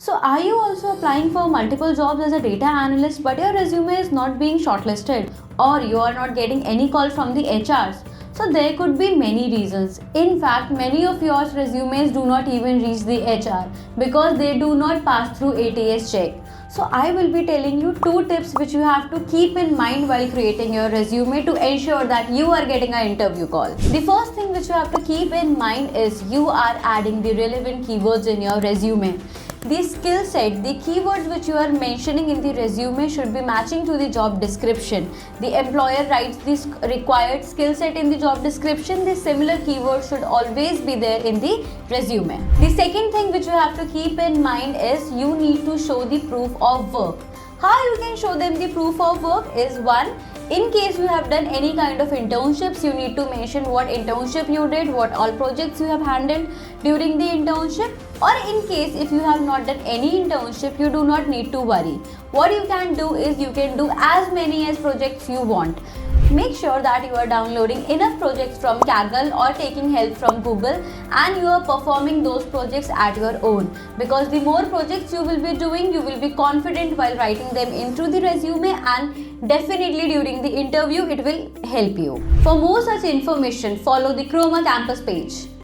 So are you also applying for multiple jobs as a data analyst but your resume is not being shortlisted or you are not getting any call from the HRs? So there could be many reasons. In fact, many of your resumes do not even reach the HR because they do not pass through ATS check. So I will be telling you 2 tips which you have to keep in mind while creating your resume to ensure that you are getting an interview call. The first thing which you have to keep in mind is you are adding the relevant keywords in your resume. The skill set, the keywords which you are mentioning in the resume should be matching to the job description. The employer writes this required skill set in the job description. The similar keywords should always be there in the resume. The second thing which you have to keep in mind is you need to show the proof of work. How you can show them the proof of work is one, in case you have done any kind of internships, you need to mention what internship you did, what all projects you have handled during the internship. Or in case if you have not done any internship, you do not need to worry. What you can do is you can do as many as projects you want. Make sure that you are downloading enough projects from Kaggle or taking help from Google and you are performing those projects at your own. Because the more projects you will be doing, you will be confident while writing them into the resume and definitely during the interview it will help you. For more such information, follow the Chroma Campus page.